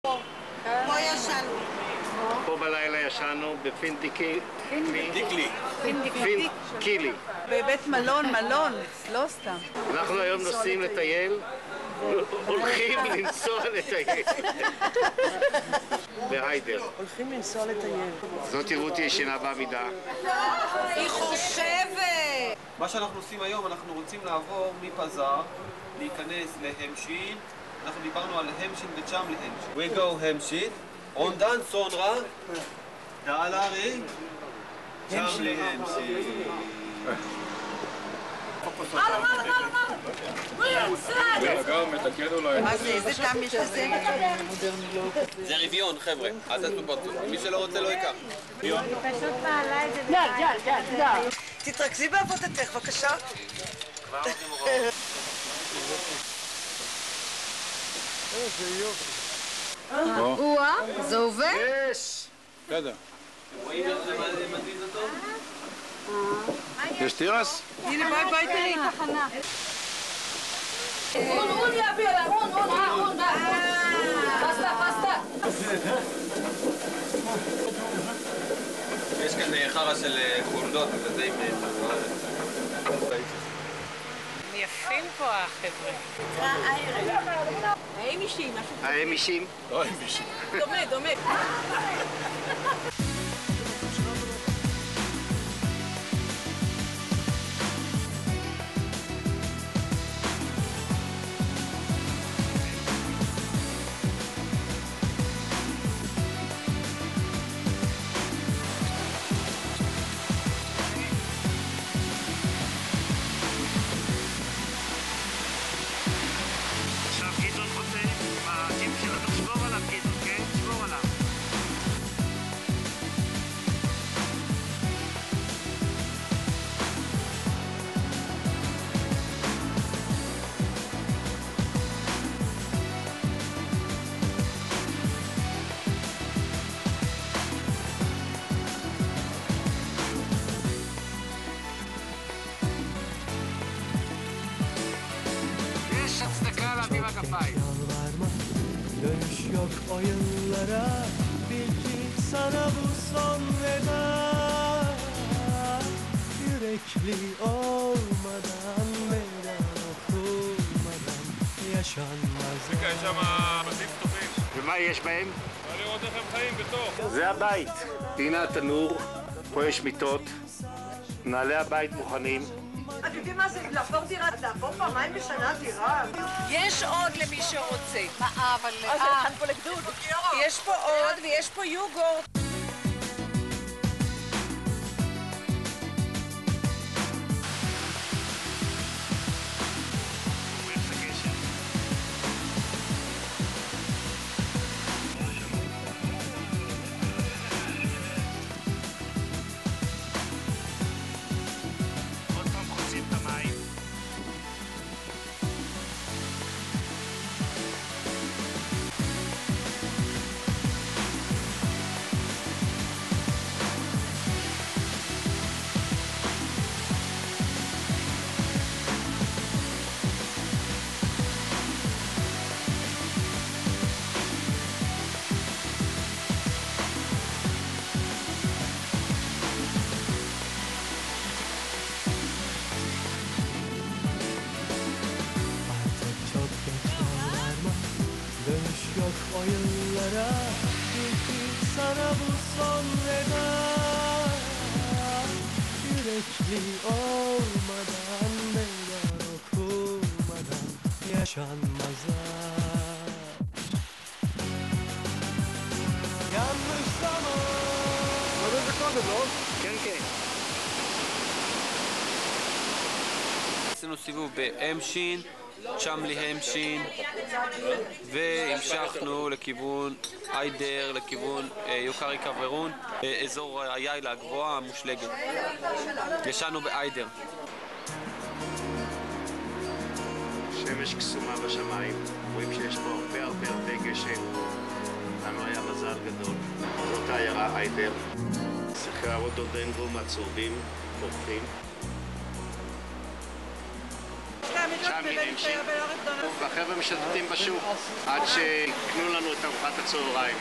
פה ישנו. פה בלילה ישנו בפינדיקלי. פינדיקלי. בבית מלון, לא סתם. אנחנו היום נוסעים לטייל, הולכים לנסוע לטייל. בהיידר. הולכים לנסוע לטייל. זאת רותי ישנה בעמידה. היא חושבת! מה שאנחנו עושים היום, אנחנו רוצים לעבור מפזר, להיכנס להמשין. אנחנו דיברנו על המשין וצ'ם להמשין. We go המשין, רונדן סונרה, דאלארי, צ'ם להמשין. מה זה? איזה טעם יש לזה? זה רביון, חבר'ה, אל תעשו פרצוף. מי שלא רוצה לא ייקח. היא פשוט מעלה את זה. תתרכזי בעבודתך, בבקשה. כבר עושים הוראות. איזה יופי. וואה, זה עובד? יש! בסדר. רואים איך זה מזיז אותו? יש תירס? הנה, ביי תראי. רון יביא לה, רון, פסטה. יש כאן חרא של חולדות, וזה די יפים פה החבר'ה. האמישים, משהו האמישים. לא האמישים. דומה. עכשיו גדעון רוצה, הג'יפ שלנו, תשמור עליו גדעון, כן? תשמור עליו. יש הצדקה להביא מגפיים. Dönüş yok oyunlara, bil ki sana bu son veda. Yürekli olmadan, meydan okumadan yaşanmaz. יש שם בתים פתוחים. ומה יש בהם? בוא לראות איך הם חיים בתוך. זה הבית. הנה התנור, פה יש מיטות, מנהלי הבית מוכנים. אתם יודעים מה זה? לעבור דירה? לעבור פעמיים בשנה דירה? יש עוד למי שרוצה. אבל... זה אחד פה לגדוד. יש פה עוד ויש פה יוגורט. עוד פעם חוצים את המים. Artık çok geç yalvarma, dönüş yok oyunlara. Bil ki sana bu son veda. Yürekli olmadan, meydan okumadan yaşanmazlar. Yanlış zaman. כן, כן. עשינו סיבוב בהמשין, צ'ם להמשין, והמשכנו לכיוון היידר, לכיוון יוקרי קברון, אזור הייילה הגבוהה המושלגת. ישנו בהיידר. שמש קסומה בשמיים, רואים שיש פה הרבה גשם. לנו היה מזל גדול. זאת העיירה היידר. שיחי הרודודנדרום הצהובים, פורחים. יציאה מהמשין, והחבר'ה משוטטים בשוק עד שיקנו לנו את ארוחת הצהריים.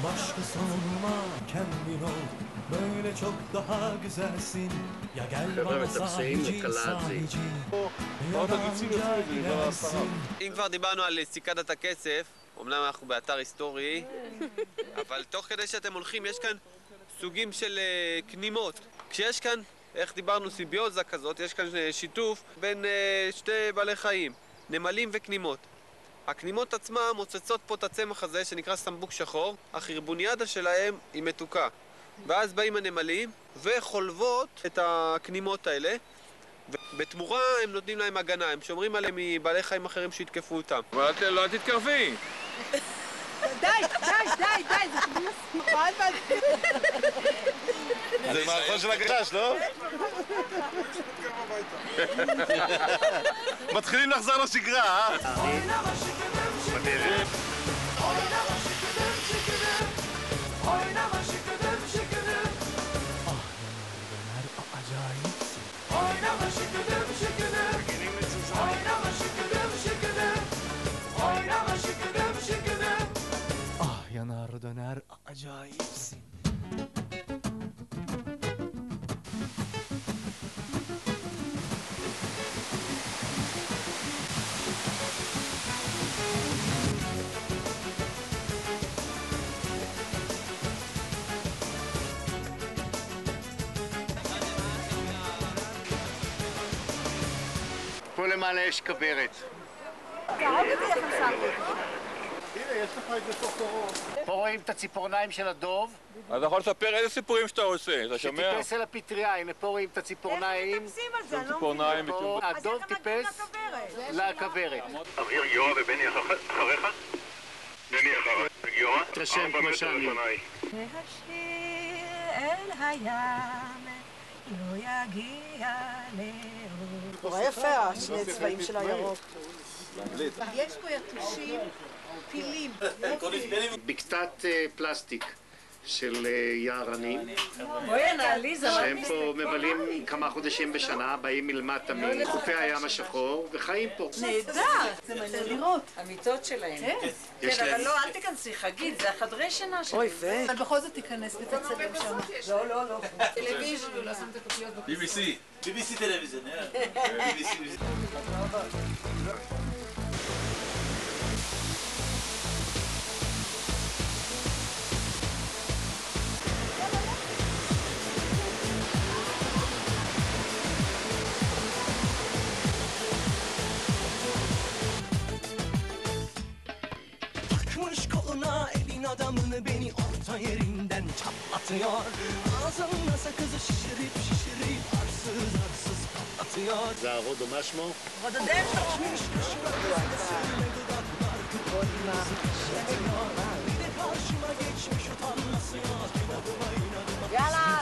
Başkasına kendin ol, böyle çok daha güzelsin. Ya gel bana sahici sahici, yaranca gidersin. אם כבר דיברנו על סיכדת הכסף, אמנם אנחנו באתר היסטורי, אבל תוך כדי שאתם הולכים יש כאן סוגים של כנימות. כשיש כאן, איך דיברנו, סיביוזה כזאת, יש כאן שיתוף בין שתי בעלי חיים, נמלים וכנימות. הכנימות עצמם מוצצות פה את הצמח הזה שנקרא סמבוק שחור, אך הרבוניאדה שלהם היא מתוקה. ואז באים הנמלים וחולבות את הכנימות האלה, ובתמורה הם נותנים להם הגנה, הם שומרים עליהם מבעלי חיים אחרים שיתקפו אותם. אבל לא תתקרבי! די, זה מספיק. זה מערכון של הגשש, לא? מתחילים לחזור לשגרה, אה? בדרך. Ah yanar döner acayipsin. פה למעלה יש כברת. תהרוג אותי איך שם לי. הנה, יש לך את זה פה קרוב. פה רואים את הציפורניים של הדוב. אז אתה יכול לספר איזה סיפורים שאתה עושה, אתה שומע? שטיפס על הפטריה, הנה פה רואים את הציפורניים. איך מטפסים על זה? אני לא ציפורניים מבינה. פה הדוב טיפס לכברת. אביר גיורא ובני אחריך? בני אחריך. גיורא? תרשם כמו שאני. והשיר אל הים לא יגיע לאור. נורא יפה השני צבעים של הירוק. יש פה יתושים, פילים. בקתת פלסטיק של יערנים. בואי עליזה. שהם פה מבלים כמה חודשים בשנה, באים מלמטה מחופי הים השחור וחיים פה. נהדר, זה מעניין לראות. המיטות שלהם. כן, אבל לא, אל תיכנסי, חגית, זה החדרי שינה שלהם. אוי, אבל בכל זאת תיכנס ותצלם שם. לא. טלוויזיה. BBC טלוויזיה, Takmış koluna elin adamını beni orta yerinden çatlatıyor. Ağzımda sakızı şişirip arsız patlatıyor. זה הרודו, מה שמו? Bir de karşıma geçmiş utanmasıyor. יאללה.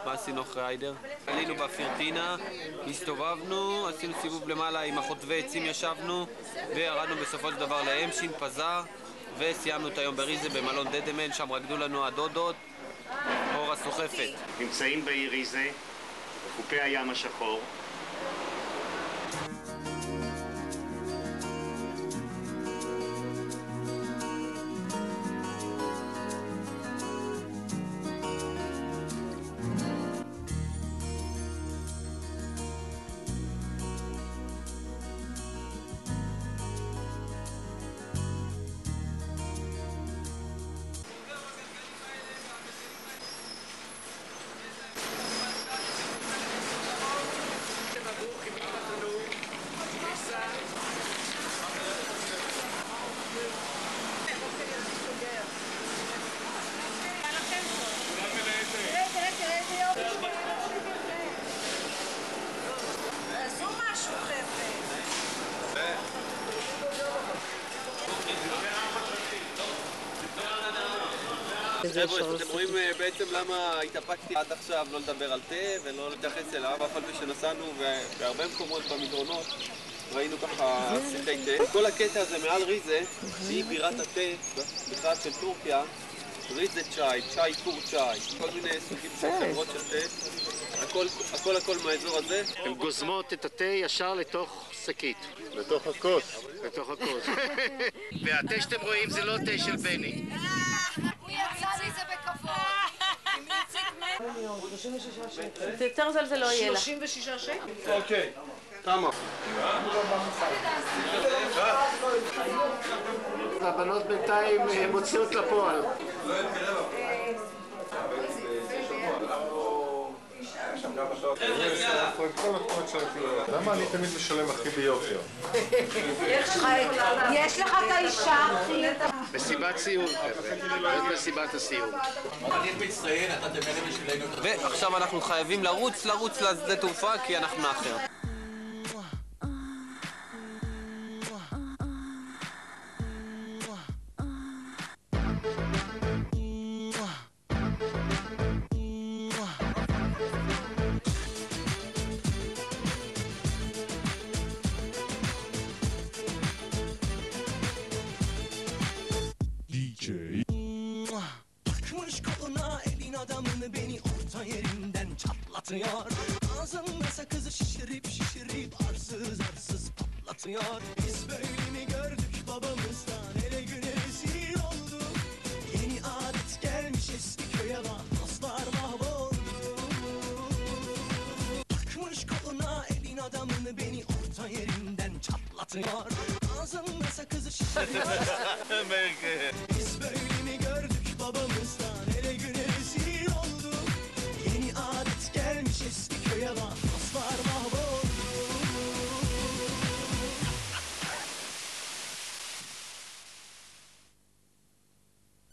מה עשינו אחרי היידר? עלינו בפירטינה, הסתובבנו, עשינו סיבוב למעלה עם החוטבי עצים ישבנו וירדנו בסופו של דבר להמשין, פזר וסיימנו את היום בריזה במלון דדמן, שם רקדו לנו הדודות, אור הסוחפת. נמצאים בעיר ריזה, בחופי הים השחור. תעשו משהו, חבר'ה. חבר'ה, אתם רואים בעצם למה התאפקתי עד עכשיו לא לדבר על תה ולא להתייחס אליו, אף על פי שנסענו בהרבה מקומות במדרונות ראינו ככה שיחי תה. כל הקטע הזה מעל ריזה, שהיא בירת התה בכלל של טורקיה, ריזה צ'אי, צ'אי פור צ'אי, כל מיני סוגים של חברות של תה. הכל מהאזור הזה. הן גוזמות את התה ישר לתוך שקית. לתוך הכוס. לתוך הכוס. והתה שאתם רואים זה לא תה של בני. הוא יצא לי זה בכבוד. עם איציק 36 שקל. יותר זול זה לא יהיה לה. 36 שקל? אוקיי, כמה? הבנות בינתיים מוציאות לפועל. למה אני תמיד משלם הכי ביוקר? יש לך את האישה הכי... מסיבת סיום, חבר'ה. מסיבת הסיום. ועכשיו אנחנו חייבים לרוץ לשדה תעופה כי אנחנו מאחר. Takmış koluna elin adamını beni orta yerinden çatlatıyor. Ağzında sakızı şişirip arsız patlatıyor. Biz böyle mi gördük babamızdan ele güne rezil olduk. Yeni adet gelmiş eski köye bak dostlar mahvoldu. Takmış koluna elin adamını beni orta yerinden çatlatıyor. Ağzında sakızı şişirip